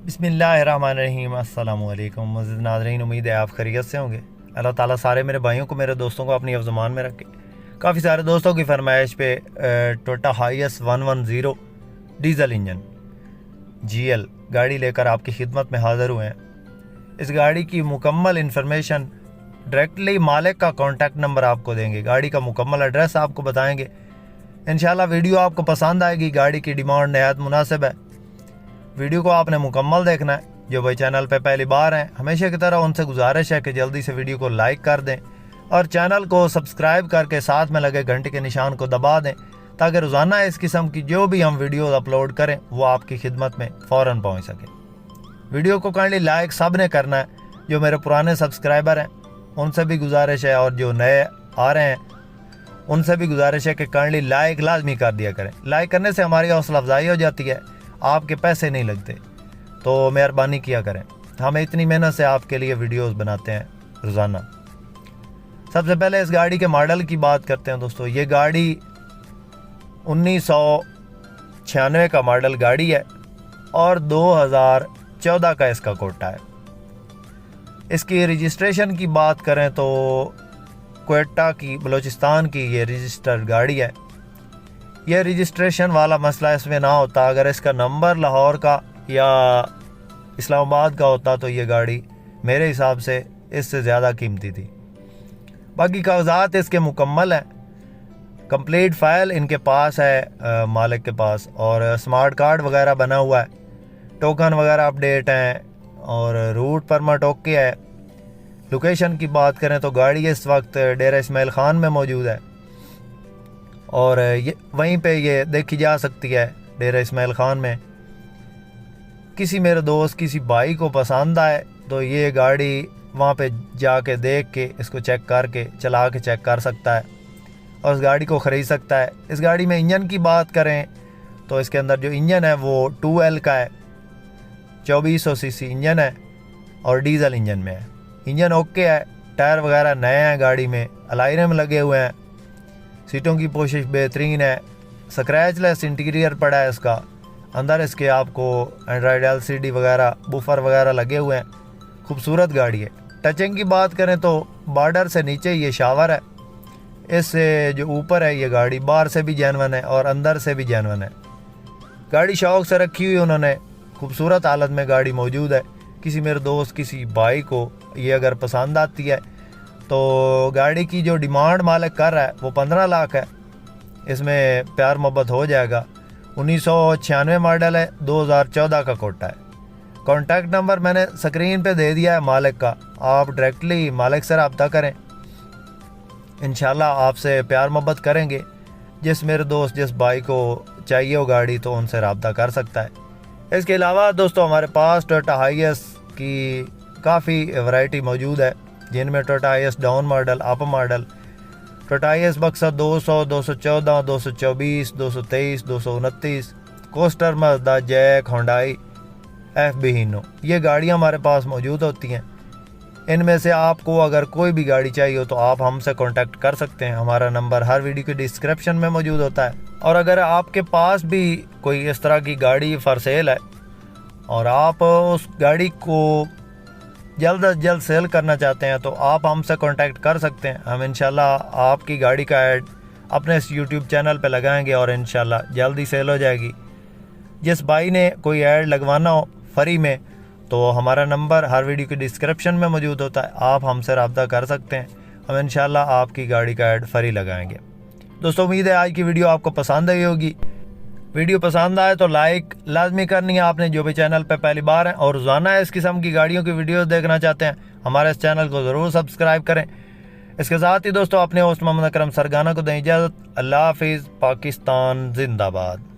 बिस्मिल्लाहिर्रहमानिर्रहीम। अस्सलामु अलैकुम मज़ीद नाज़रीन, उम्मीद है आप खैरियत से होंगे। अल्लाह ताला सारे मेरे भाइयों को, मेरे दोस्तों को अपनी ज़मान में रखे। काफ़ी सारे दोस्तों की फरमाइश पे Toyota HiAce 110 diesel engine GL गाड़ी लेकर आपकी खिदमत में हाज़िर हुए हैं। इस गाड़ी की मुकम्मल इन्फॉर्मेशन डायरेक्टली मालिक का कॉन्टैक्ट नंबर आपको देंगे, गाड़ी का मुकम्मल एड्रेस आपको बताएंगे। इंशाल्लाह वीडियो आपको पसंद आएगी। गाड़ी की डिमांड नहायत मुनासिब है। वीडियो को आपने मुकम्मल देखना है। जो भाई चैनल पे पहली बार हैं, हमेशा की तरह उनसे गुजारिश है कि जल्दी से वीडियो को लाइक कर दें और चैनल को सब्सक्राइब करके साथ में लगे घंटे के निशान को दबा दें, ताकि रोज़ाना इस किस्म की जो भी हम वीडियो अपलोड करें वो आपकी खिदमत में फ़ौरन पहुँच सके। वीडियो को काइंडली लाइक सब ने करना है। जो मेरे पुराने सब्सक्राइबर हैं उनसे भी गुजारिश है, और जो नए आ रहे हैं उनसे भी गुजारिश है कि काइंडली लाइक लाजमी कर दिया करें। लाइक करने से हमारी हौसला अफजाई हो जाती है, आपके पैसे नहीं लगते, तो मेहरबानी किया करें। हम इतनी मेहनत से आपके लिए वीडियोस बनाते हैं रोज़ाना। सबसे पहले इस गाड़ी के मॉडल की बात करते हैं दोस्तों। ये गाड़ी 1996 का मॉडल गाड़ी है और 2014 का इसका कोटा है। इसकी रजिस्ट्रेशन की बात करें तो क्वेटा की, बलूचिस्तान की ये रजिस्टर्ड गाड़ी है। यह रजिस्ट्रेशन वाला मसला इसमें ना होता। अगर इसका नंबर लाहौर का या इस्लामाबाद का होता तो ये गाड़ी मेरे हिसाब से इससे ज़्यादा कीमती थी। बाकी कागजात इसके मुकम्मल हैं, कंप्लीट फ़ाइल इनके पास है मालिक के पास, और स्मार्ट कार्ड वगैरह बना हुआ है, टोकन वगैरह अपडेट हैं और रूट परमिट ओके है। लोकेशन की बात करें तो गाड़ी इस वक्त डेरा इस्माइल ख़ान में मौजूद है, और ये वहीं पे ये देखी जा सकती है डेरा इस्माइल ख़ान में। किसी मेरे दोस्त, किसी भाई को पसंद आए तो ये गाड़ी वहाँ पे जाके देख के, इसको चेक करके, चला के चेक कर सकता है और इस गाड़ी को ख़रीद सकता है। इस गाड़ी में इंजन की बात करें तो इसके अंदर जो इंजन है वो 2L का है, 2400 सीसी इंजन है और डीज़ल इंजन में है। इंजन ओके है, टायर वगैरह नए हैं, गाड़ी में अलाइरम लगे हुए हैं, सीटों की पोशिश बेहतरीन है, स्क्रैचलेस इंटीरियर पड़ा है इसका। अंदर इसके आपको एंड्रॉयड LCD वगैरह, बूफर वगैरह लगे हुए हैं। खूबसूरत गाड़ी है। टचिंग की बात करें तो बॉर्डर से नीचे ये शावर है, इससे जो ऊपर है ये गाड़ी बाहर से भी जेन्युइन है और अंदर से भी जेन्युइन है। गाड़ी शौक से रखी हुई उन्होंने, खूबसूरत हालत में गाड़ी मौजूद है। किसी मेरे दोस्त, किसी भाई को ये अगर पसंद आती है तो गाड़ी की जो डिमांड मालिक कर रहा है वो 15 लाख है। इसमें प्यार मोहब्बत हो जाएगा। 1996 मॉडल है, 2014 का कोटा है। कॉन्टैक्ट नंबर मैंने स्क्रीन पे दे दिया है मालिक का, आप डायरेक्टली मालिक से रब्ता करें। इंशाल्लाह आपसे प्यार मोहब्बत करेंगे। जिस मेरे दोस्त, जिस भाई को चाहिए हो गाड़ी तो उनसे रब्ता कर सकता है। इसके अलावा दोस्तों हमारे पास टोयोटा हाईएस की काफ़ी वैरायटी मौजूद है, जिनमें Toyota HiAce down model, up model, Toyota HiAce बक्सा 200, 214, 224, 223, 229, Coaster, Mazda, JAC, Hyundai, FB Hino, ये गाड़ियाँ हमारे पास मौजूद होती हैं। इनमें से आपको अगर कोई भी गाड़ी चाहिए हो तो आप हमसे कांटेक्ट कर सकते हैं। हमारा नंबर हर वीडियो के डिस्क्रिप्शन में मौजूद होता है। और अगर आपके पास भी कोई इस तरह की गाड़ी फॉर सेल है और आप उस गाड़ी को जल्द अज जल्द सेल करना चाहते हैं तो आप हमसे कांटेक्ट कर सकते हैं। हम इंशाल्लाह आपकी गाड़ी का ऐड अपने इस YouTube चैनल पे लगाएंगे और इंशाल्लाह जल्दी सेल हो जाएगी। जिस भाई ने कोई ऐड लगवाना हो फ्री में तो हमारा नंबर हर वीडियो के डिस्क्रिप्शन में मौजूद होता है, आप हमसे रब्ता कर सकते हैं। हम इंशाल्लाह आपकी गाड़ी का ऐड फ्री लगाएंगे। दोस्तों उम्मीद है आज की वीडियो आपको पसंद आई होगी। वीडियो पसंद आए तो लाइक लाजमी करनी है आपने, जो भी चैनल पे पहली बार हैं और रोज़ाना इस किस्म की गाड़ियों की वीडियोस देखना चाहते हैं, हमारे इस चैनल को ज़रूर सब्सक्राइब करें। इसके साथ ही दोस्तों अपने होस्ट मोहम्मद अकरम सरगाना को दें इजाज़त। अल्लाह हाफिज़। पाकिस्तान जिंदाबाद।